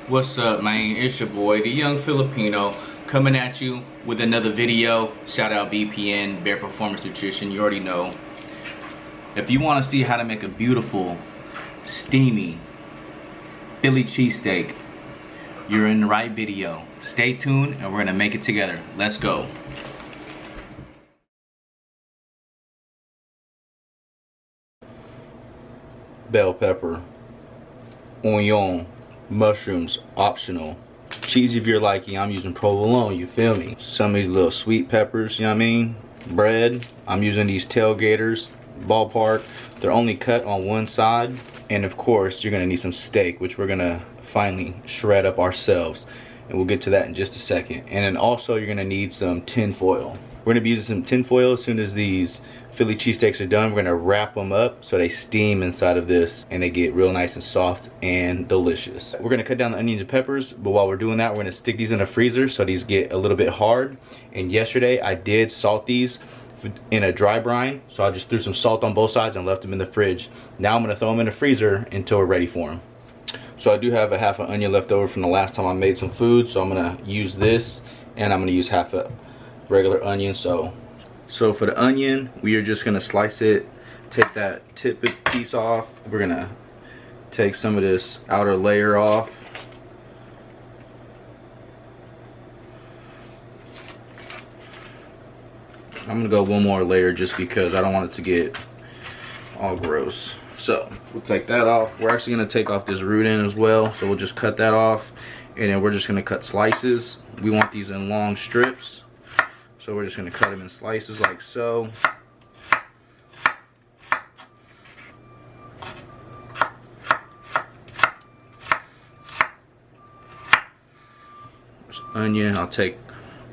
What's up, man? It's your boy, the young Filipino, coming at you with another video. Shout out BPN, Bear Performance Nutrition. You already know. If you want to see how to make a beautiful, steamy Philly cheesesteak, you're in the right video. Stay tuned and we're gonna make it together. Let's go. Bell pepper, onion, mushrooms, optional. Cheese if you're liking. I'm using provolone, you feel me? Some of these little sweet peppers, you know what I mean? Bread, I'm using these tailgaters, ballpark. They're only cut on one side. And of course, you're gonna need some steak, which we're gonna finally shred up ourselves. And we'll get to that in just a second. And then also, you're gonna need some tin foil. We're gonna be using some tin foil as soon as these Philly cheesesteaks are done. We're gonna wrap them up so they steam inside of this and they get real nice and soft and delicious. We're gonna cut down the onions and peppers, but while we're doing that, we're gonna stick these in the freezer so these get a little bit hard. And yesterday I did salt these in a dry brine, so I just threw some salt on both sides and left them in the fridge. Now I'm gonna throw them in the freezer until we're ready for them. So I do have a half an onion left over from the last time I made some food, so I'm gonna use this, and I'm gonna use half a regular onion. So for the onion, we are just gonna slice it, take that tip piece off. We're gonna take some of this outer layer off. I'm gonna go one more layer just because I don't want it to get all gross. So we'll take that off. We're actually gonna take off this root end as well, so we'll just cut that off, and then we're just gonna cut slices. We want these in long strips, so we're just gonna cut them in slices like so. There's onion. I'll take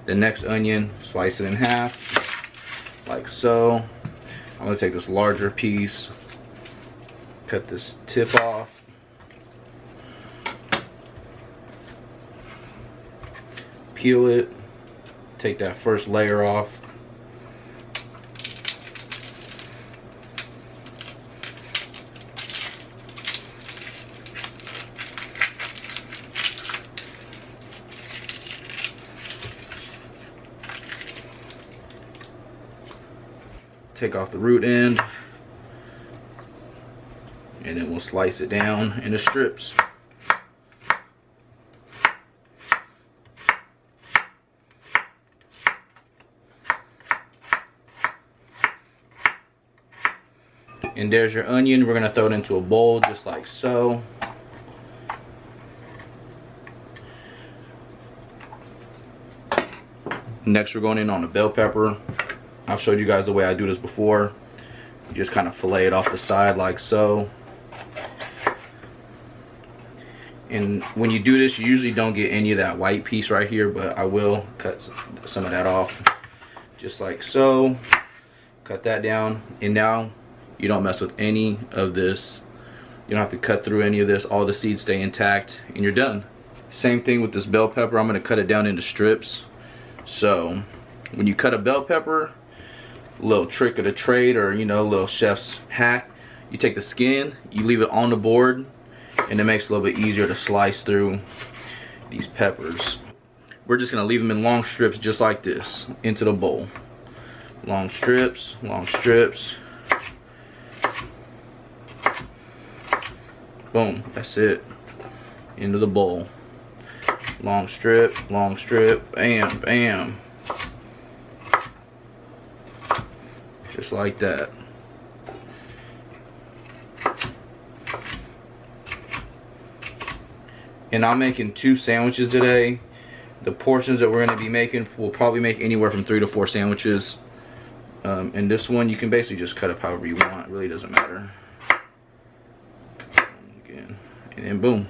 the next onion, slice it in half like so. I'm gonna take this larger piece, cut this tip off, peel it, take that first layer off, take off the root end, and then we'll slice it down into strips. And there's your onion. We're gonna throw it into a bowl just like so. Next, we're going in on the bell pepper. I've showed you guys the way I do this before. You just kind of fillet it off the side like so. And when you do this, you usually don't get any of that white piece right here, but I will cut some of that off just like so. Cut that down, and now you don't mess with any of this. You don't have to cut through any of this. All the seeds stay intact and you're done. Same thing with this bell pepper. I'm gonna cut it down into strips. So when you cut a bell pepper, little trick of the trade, or you know, little chef's hack, you take the skin, you leave it on the board, and it makes it a little bit easier to slice through these peppers. We're just gonna leave them in long strips just like this into the bowl. Long strips, long strips. Boom, that's it. Into the bowl. Long strip, bam, bam. Just like that. And I'm making 2 sandwiches today. The portions that we're going to be making, we'll probably make anywhere from 3 to 4 sandwiches. And this one, you can basically just cut up however you want. It really doesn't matter. Again. And then boom.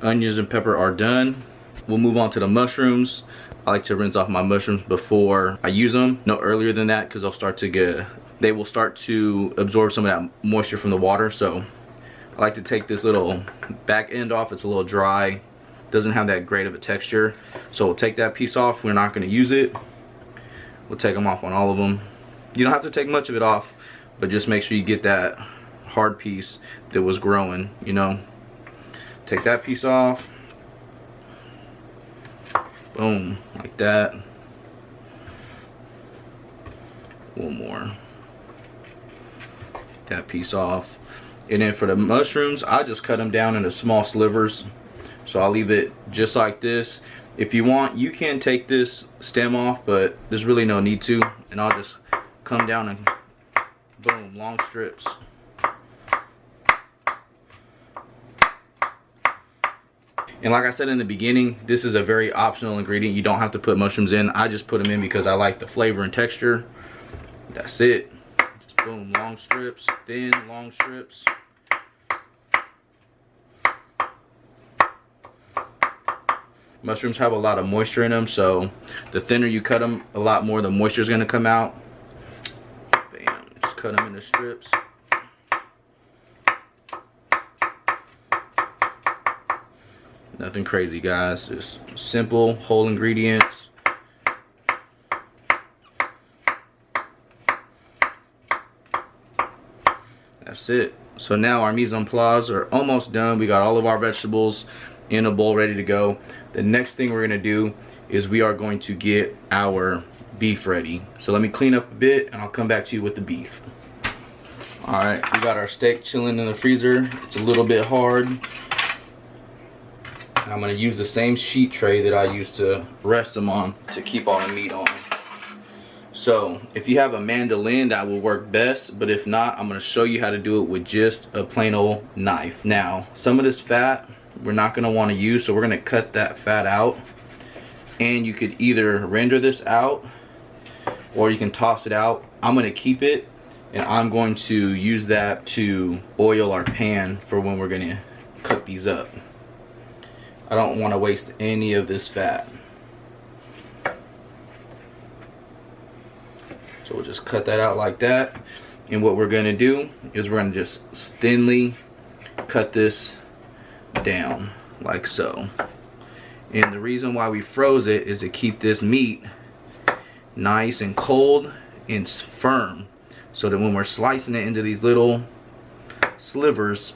Onions and pepper are done. We'll move on to the mushrooms. I like to rinse off my mushrooms before I use them. No earlier than that, because they will start to absorb some of that moisture from the water. So I like to take this little back end off. It's a little dry, doesn't have that great of a texture. So we'll take that piece off. We're not going to use it. We'll take them off on all of them. You don't have to take much of it off, but just make sure you get that hard piece that was growing, you know. Take that piece off. Boom, like that. One more. Get that piece off. And then for the mushrooms, I just cut them down into small slivers. So I'll leave it just like this. If you want, you can take this stem off, but there's really no need to. And I'll just come down and boom, long strips. And like I said in the beginning, this is a very optional ingredient. You don't have to put mushrooms in. I just put them in because I like the flavor and texture. That's it. Just boom, long strips, thin, long strips. Mushrooms have a lot of moisture in them, so the thinner you cut them, a lot more the moisture is going to come out. Bam, just cut them into strips. Nothing crazy, guys. Just simple, whole ingredients. That's it. So now our mise en place are almost done. We got all of our vegetables in a bowl ready to go. The next thing we're gonna do is we are going to get our beef ready. So let me clean up a bit and I'll come back to you with the beef. Alright, we got our steak chilling in the freezer. It's a little bit hard. I'm gonna use the same sheet tray that I used to rest them on to keep all the meat on. So if you have a mandolin, that will work best, but if not, I'm gonna show you how to do it with just a plain old knife. Now, some of this fat we're not gonna wanna use, so we're gonna cut that fat out. And you could either render this out or you can toss it out. I'm gonna keep it and I'm going to use that to oil our pan for when we're gonna cook these up. I don't want to waste any of this fat. So we'll just cut that out like that. And what we're going to do is we're going to just thinly cut this down like so. And the reason why we froze it is to keep this meat nice and cold and firm, so that when we're slicing it into these little slivers,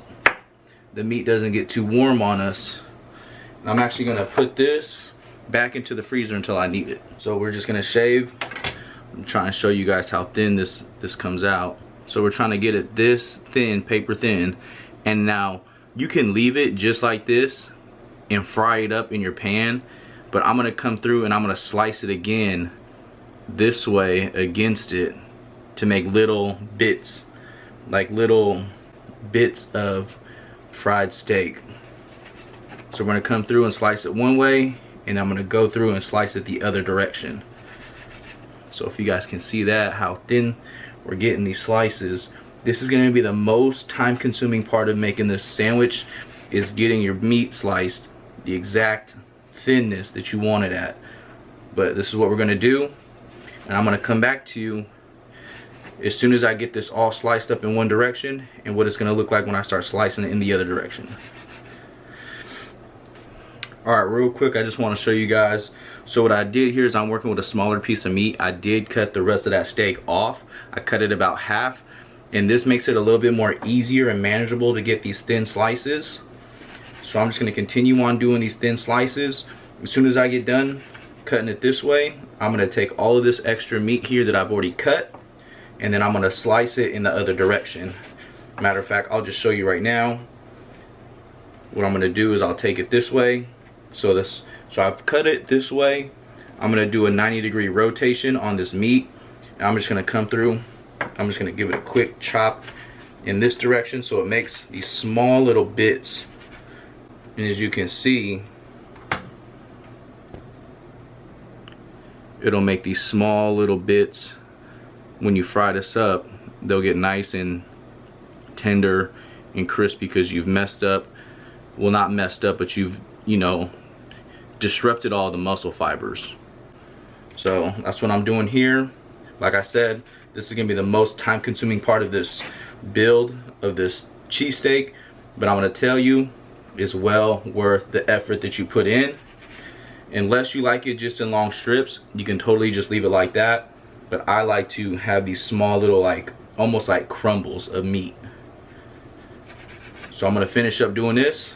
the meat doesn't get too warm on us. I'm actually going to put this back into the freezer until I need it. So we're just going to shave. I'm trying to show you guys how thin this comes out. So we're trying to get it this thin, paper thin. And now you can leave it just like this and fry it up in your pan. But I'm going to come through and I'm going to slice it again this way against it to make little bits, like little bits of fried steak. So we're going to come through and slice it one way, and I'm going to go through and slice it the other direction. So if you guys can see that, how thin we're getting these slices. This is going to be the most time consuming part of making this sandwich, is getting your meat sliced the exact thinness that you want it at. But this is what we're going to do, and I'm going to come back to you as soon as I get this all sliced up in one direction and what it's going to look like when I start slicing it in the other direction. Alright, real quick, I just want to show you guys. So what I did here is I'm working with a smaller piece of meat. I did cut the rest of that steak off. I cut it about half, and this makes it a little bit more easier and manageable to get these thin slices. So I'm just going to continue on doing these thin slices. As soon as I get done cutting it this way, I'm going to take all of this extra meat here that I've already cut, and then I'm going to slice it in the other direction. Matter of fact, I'll just show you right now. What I'm going to do is I'll take it this way. So I've cut it this way. I'm going to do a 90-degree rotation on this meat. And I'm just going to come through. I'm just going to give it a quick chop in this direction so it makes these small little bits. And as you can see, it'll make these small little bits. When you fry this up, they'll get nice and tender and crisp because you've messed up. Well, not messed up, but you've, you know, disrupted all the muscle fibers. So that's what I'm doing here. Like I said, this is gonna be the most time consuming part of this build of this cheesesteak, but I'm gonna tell you, it's well worth the effort that you put in. Unless you like it just in long strips, you can totally just leave it like that, but I like to have these small little, like almost like crumbles of meat. So I'm gonna finish up doing this.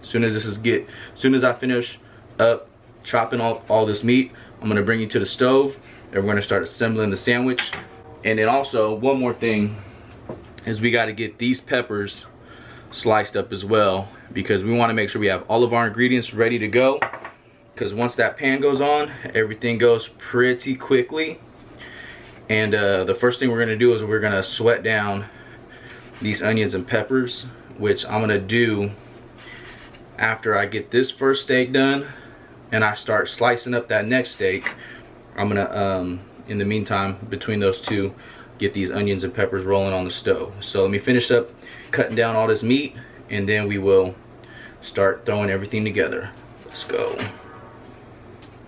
As soon as I finish up chopping all this meat. I'm gonna bring you to the stove and we're gonna start assembling the sandwich. And then also, one more thing is we gotta get these peppers sliced up as well, because we wanna make sure we have all of our ingredients ready to go. Because once that pan goes on, everything goes pretty quickly. And the first thing we're gonna do is we're gonna sweat down these onions and peppers, which I'm gonna do after I get this first steak done and I start slicing up that next steak. I'm gonna in the meantime, between those two, get these onions and peppers rolling on the stove. So let me finish up cutting down all this meat and then we will start throwing everything together. Let's go.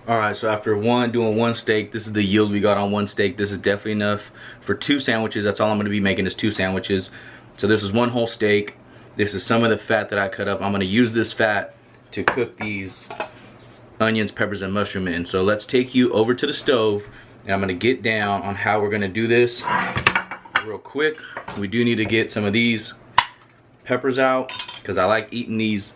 Alright, so after doing one steak, this is the yield we got on one steak. This is definitely enough for 2 sandwiches. That's all I'm going to be making is 2 sandwiches. So this is 1 whole steak. This is some of the fat that I cut up. I'm going to use this fat to cook these onions, peppers, and mushroom in. So let's take you over to the stove and I'm going to get down on how we're going to do this real quick. We do need to get some of these peppers out because I like eating these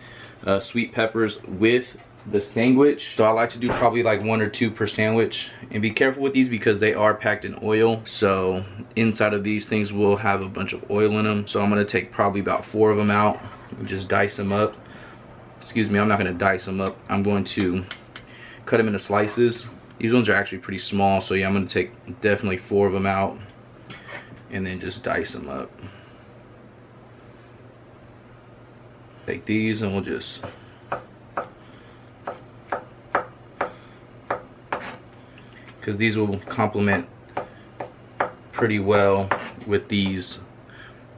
sweet peppers with the sandwich. So I like to do probably like 1 or 2 per sandwich. And be careful with these because they are packed in oil. So inside of these things will have a bunch of oil in them. So I'm going to take probably about 4 of them out and just dice them up. Excuse me, I'm not going to dice them up. I'm going to cut them into slices. These ones are actually pretty small. So yeah, I'm going to take definitely 4 of them out and then just dice them up. Take these and we'll just because these will complement pretty well with these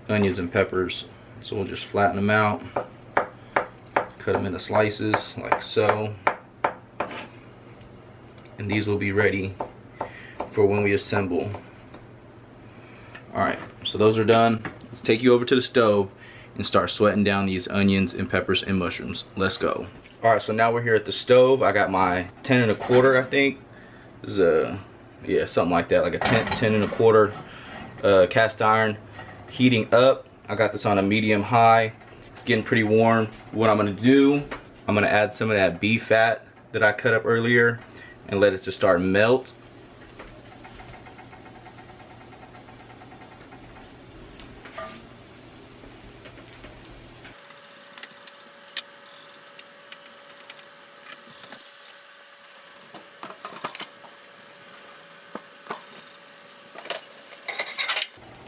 onions and peppers. So we'll just flatten them out, cut them into slices like so, and these will be ready for when we assemble. Alright, so those are done. Let's take you over to the stove and start sweating down these onions and peppers and mushrooms. Let's go. Alright, so now we're here at the stove. I got my 10 1/4, I think. This is yeah, something like that, like a 10 1/4 cast iron heating up. I got this on a medium high. It's getting pretty warm. What I'm gonna do, I'm gonna add some of that beef fat that I cut up earlier and let it just start melt.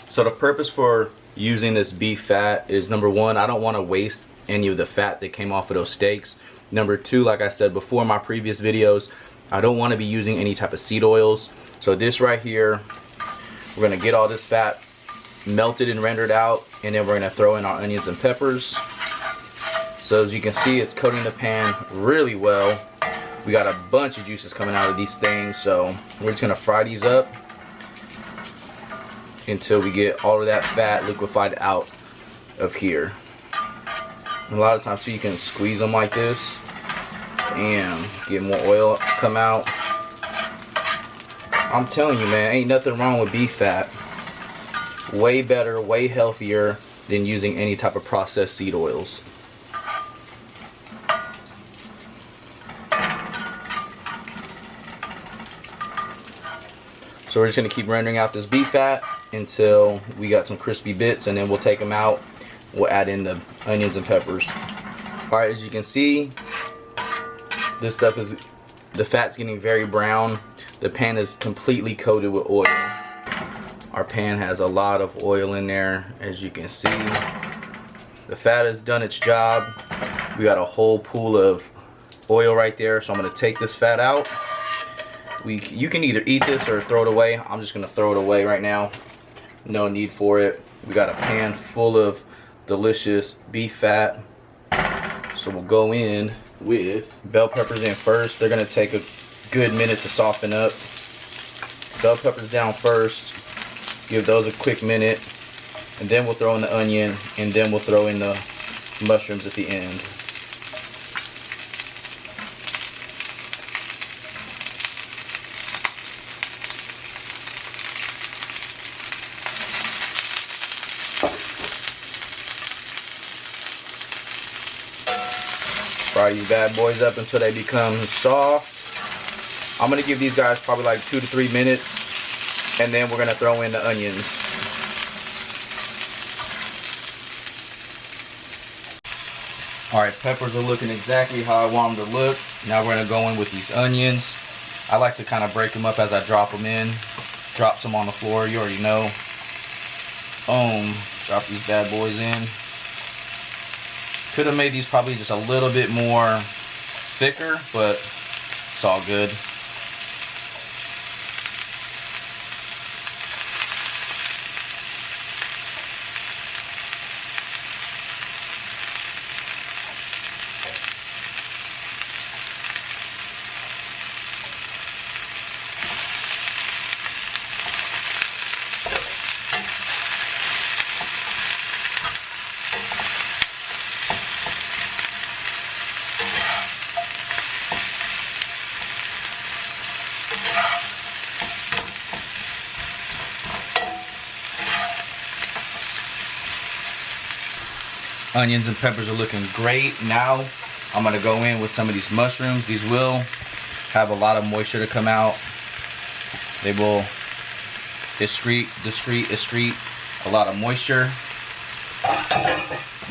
So the purpose for using this beef fat is, number 1, I don't want to waste any of the fat that came off of those steaks. Number 2, like I said before in my previous videos, I don't want to be using any type of seed oils. So this right here, we're going to get all this fat melted and rendered out, and then we're going to throw in our onions and peppers. So as you can see, it's coating the pan really well. We got a bunch of juices coming out of these things, so we're just going to fry these up until we get all of that fat liquefied out of here. And a lot of times too, you can squeeze them like this and get more oil come out. I'm telling you, man, ain't nothing wrong with beef fat. Way better, way healthier than using any type of processed seed oils. So we're just going to keep rendering out this beef fat until we got some crispy bits, and then we'll take them out. We'll add in the onions and peppers. Alright, as you can see, this stuff is, the fat's getting very brown. The pan is completely coated with oil. Our pan has a lot of oil in there, as you can see. The fat has done its job. We got a whole pool of oil right there, so I'm going to take this fat out. You can either eat this or throw it away. I'm just going to throw it away right now. No need for it. We got a pan full of delicious beef fat. So we'll go in with bell peppers in first. They're going to take a good minute to soften up. Bell peppers down first. Give those a quick minute. And then we'll throw in the onion. And then we'll throw in the mushrooms at the end. Fry these bad boys up until they become soft. I'm gonna give these guys probably like 2 to 3 minutes, and then we're gonna throw in the onions. Alright, peppers are looking exactly how I want them to look. Now we're gonna go in with these onions. I like to kind of break them up as I drop them in. Drop some on the floor, you already know. Boom. Drop these bad boys in. Could have made these probably just a little bit more thicker, but it's all good. Onions and peppers are looking great. Now I'm gonna go in with some of these mushrooms. These will have a lot of moisture to come out. They will excrete a lot of moisture.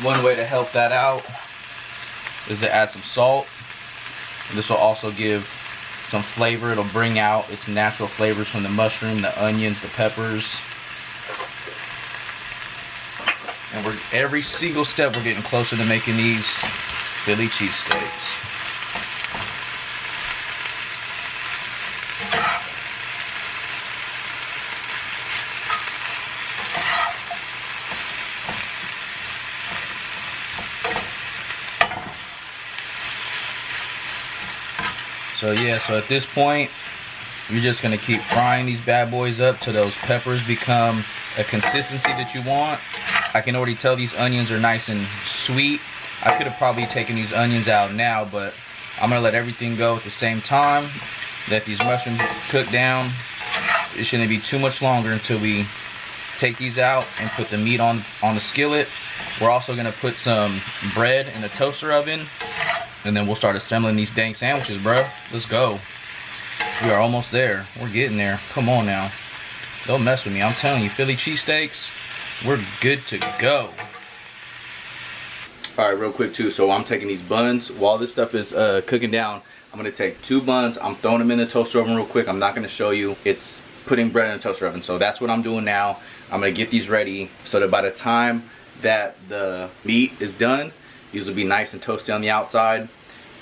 One way to help that out is to add some salt. And this will also give some flavor. It'll bring out its natural flavors from the mushroom, the onions, the peppers. And every single step we're getting closer to making these Philly cheesesteaks. So yeah, so at this point, you're just gonna keep frying these bad boys up till those peppers become a consistency that you want. I can already tell these onions are nice and sweet. I could have probably taken these onions out now, but I'm gonna let everything go at the same time. Let these mushrooms cook down. It shouldn't be too much longer until we take these out and put the meat on the skillet. We're also gonna put some bread in the toaster oven, and then we'll start assembling these dang sandwiches, bro. Let's go. We are almost there. We're getting there. Come on now. Don't mess with me. I'm telling you, Philly cheesesteaks, we're good to go. Alright, real quick too. So I'm taking these buns. While this stuff is cooking down, I'm going to take 2 buns. I'm throwing them in the toaster oven real quick. I'm not going to show you. It's putting bread in the toaster oven. So that's what I'm doing now. I'm going to get these ready so that by the time that the meat is done, these will be nice and toasty on the outside.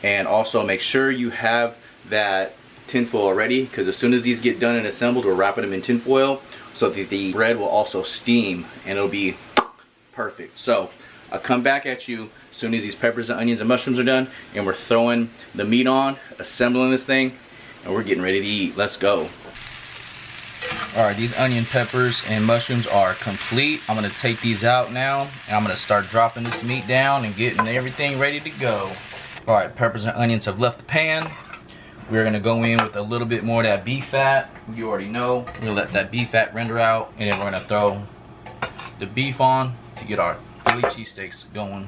And also make sure you have that tinfoil already, because as soon as these get done and assembled, we're wrapping them in tinfoil so that the bread will also steam and it'll be perfect. So I'll come back at you as soon as these peppers and onions and mushrooms are done, and we're throwing the meat on, assembling this thing, and we're getting ready to eat. Let's go. Alright, these onion, peppers, and mushrooms are complete. I'm going to take these out now, and I'm going to start dropping this meat down and getting everything ready to go. Alright, peppers and onions have left the pan. We're going to go in with a little bit more of that beef fat. You already know. We're going to let that beef fat render out, and then we're going to throw the beef on to get our Philly cheesesteaks going.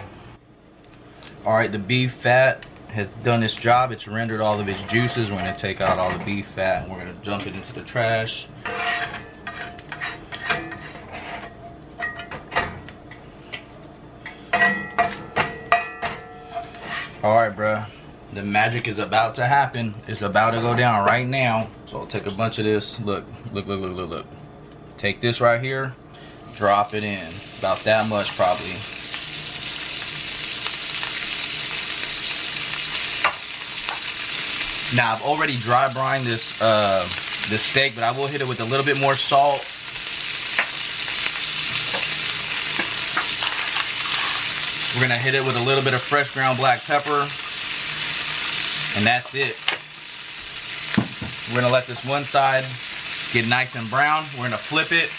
Alright, the beef fat has done its job. It's rendered all of its juices. We're going to take out all the beef fat and we're going to dump it into the trash. Alright, bruh. The magic is about to happen. It's about to go down right now. So I'll take a bunch of this. Look, look, look, look, look, look. Take this right here. Drop it in. About that much probably. Now I've already dry brined this this steak, but I will hit it with a little bit more salt. We're gonna hit it with a little bit of fresh ground black pepper. And that's it. We're gonna let this one side get nice and brown. We're gonna flip it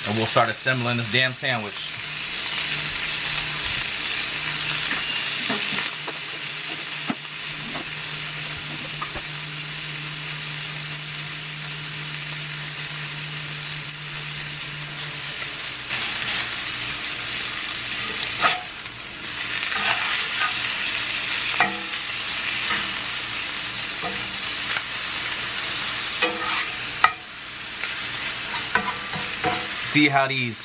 and we'll start assembling this damn sandwich. see how these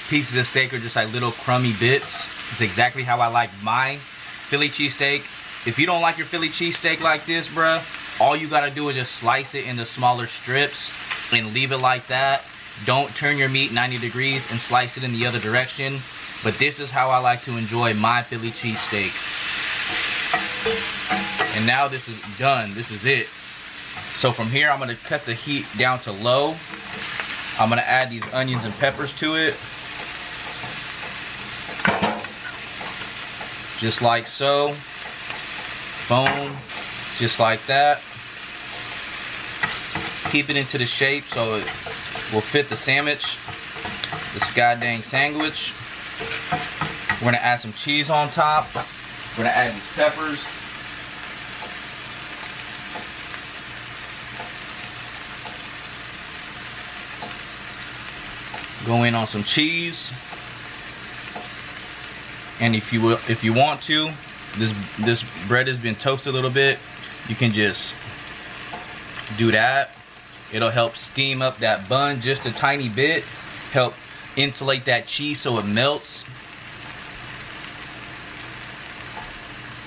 pieces of steak are just like little crummy bits? It's exactly how I like my Philly cheesesteak. If you don't like your Philly cheesesteak like this, bruh, all you gotta do is just slice it into smaller strips and leave it like that. Don't turn your meat 90 degrees and slice it in the other direction. But this is how I like to enjoy my Philly cheesesteak. And now this is done. This is it. So from here, I'm gonna cut the heat down to low. I'm gonna add these onions and peppers to it. Just like so. Boom. Just like that. Keep it into the shape so it will fit the sandwich. This goddamn sandwich. We're gonna add some cheese on top. We're gonna add these peppers. Go in on some cheese. And if you want to, this bread has been toasted a little bit. You can just do that. It'll help steam up that bun just a tiny bit. Help insulate that cheese so it melts.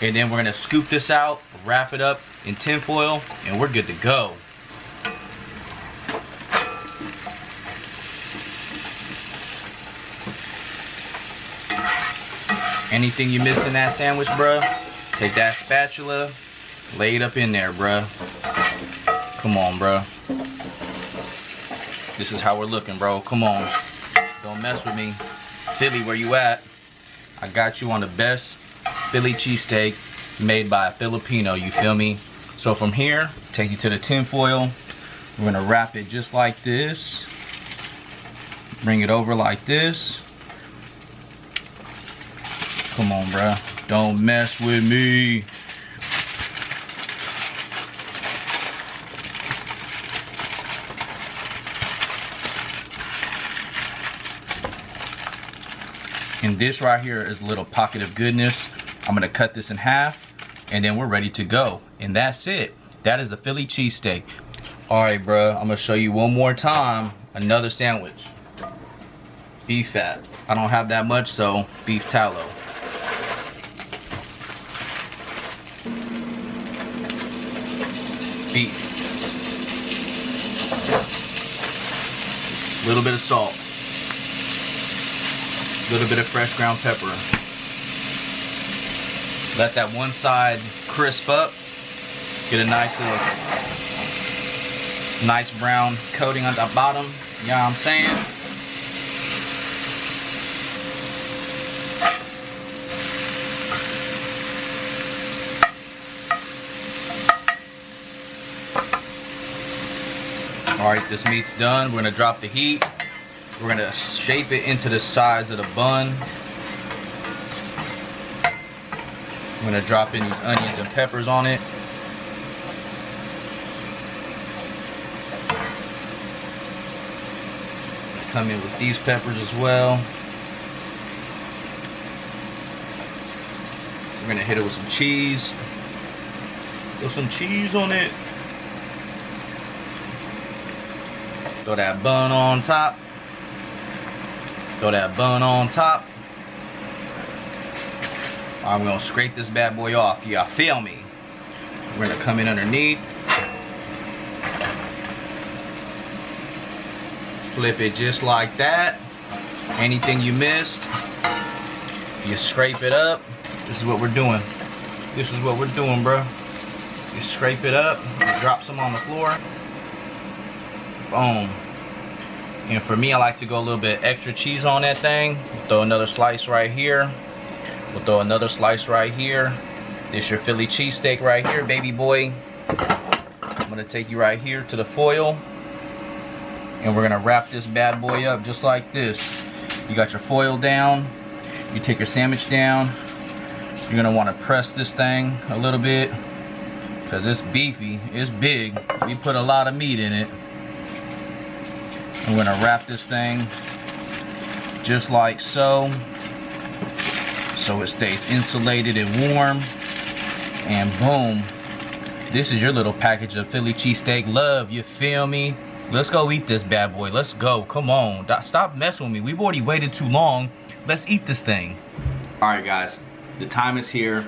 And then we're gonna scoop this out, wrap it up in tin foil, and we're good to go. Anything you missed in that sandwich, bruh, take that spatula, lay it up in there, bruh. Come on, bruh. This is how we're looking, bro. Come on. Don't mess with me. Philly, where you at? I got you on the best Philly cheesesteak made by a Filipino, you feel me? So from here, take you to the tin foil. We're gonna wrap it just like this. Bring it over like this. Come on, bruh. Don't mess with me. And this right here is a little pocket of goodness. I'm gonna cut this in half and then we're ready to go. And that's it. That is the Philly cheesesteak. All right, bruh, I'm gonna show you one more time another sandwich. Beef fat. I don't have that much, so beef tallow. Beef. A little bit of salt. A little bit of fresh ground pepper. Let that one side crisp up. Get a nice brown coating on the bottom. You know what I'm saying? Alright, this meat's done. We're gonna drop the heat. We're gonna shape it into the size of the bun. I'm gonna drop in these onions and peppers on it. Come in with these peppers as well. We're gonna hit it with some cheese. Put some cheese on it. Throw that bun on top. Throw that bun on top. I'm gonna scrape this bad boy off. Yeah, feel me? We're gonna come in underneath. Flip it just like that. Anything you missed, you scrape it up. This is what we're doing. This is what we're doing, bro. You scrape it up, you drop some on the floor. Boom. And for me, I like to go a little bit extra cheese on that thing. We'll throw another slice right here. We'll throw another slice right here. This your Philly cheesesteak right here, baby boy. I'm gonna take you right here to the foil. And we're gonna wrap this bad boy up just like this. You got your foil down. You take your sandwich down. You're gonna wanna press this thing a little bit because it's beefy, it's big. We put a lot of meat in it. I'm gonna wrap this thing just like so it stays insulated and warm. And boom, this is your little package of Philly cheesesteak love, you feel me? Let's go eat this bad boy. Let's go. Come on. Stop messing with me. We've already waited too long. Let's eat this thing. Alright guys, the time is here.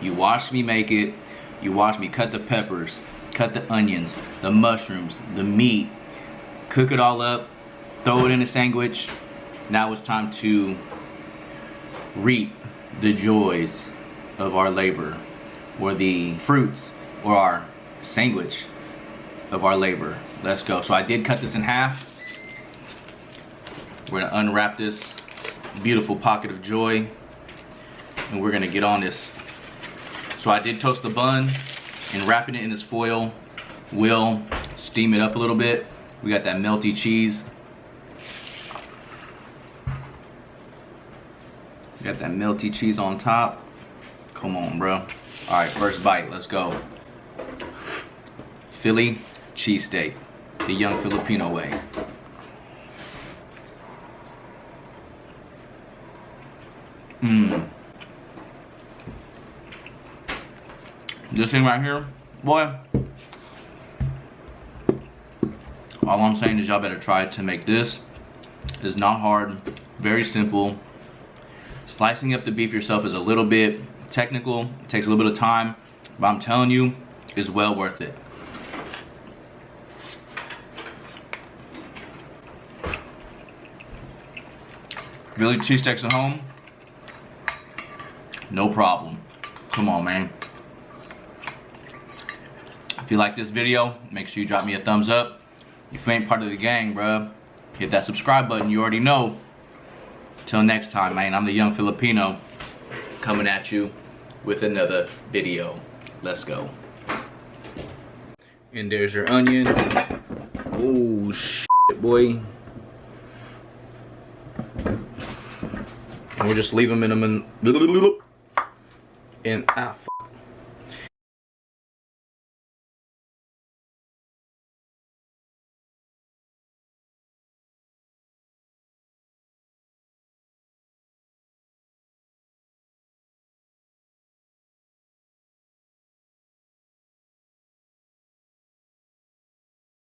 You watched me make it. You watched me cut the peppers, cut the onions, the mushrooms, the meat, cook it all up, throw it in a sandwich. Now it's time to reap the joys of our labor, or the fruits, or our sandwich of our labor. Let's go. So I did cut this in half. We're gonna unwrap this beautiful pocket of joy, and we're gonna get on this. So I did toast the bun, and wrapping it in this foil will steam it up a little bit. We got that melty cheese. We got that melty cheese on top. Come on, bro. All right, first bite, let's go. Philly Cheesesteak, the young Filipino way. This thing right here, boy. All I'm saying is y'all better try to make this. It's not hard, very simple. Slicing up the beef yourself is a little bit technical. It takes a little bit of time, but I'm telling you, it's well worth it. Philly cheesesteaks at home, no problem. Come on, man. If you like this video, make sure you drop me a thumbs up. If you ain't part of the gang, bruh, hit that subscribe button, you already know. Till next time, man, I'm the young Filipino coming at you with another video. Let's go. And there's your onion. Oh, shit, boy. And we'll just leave them in them in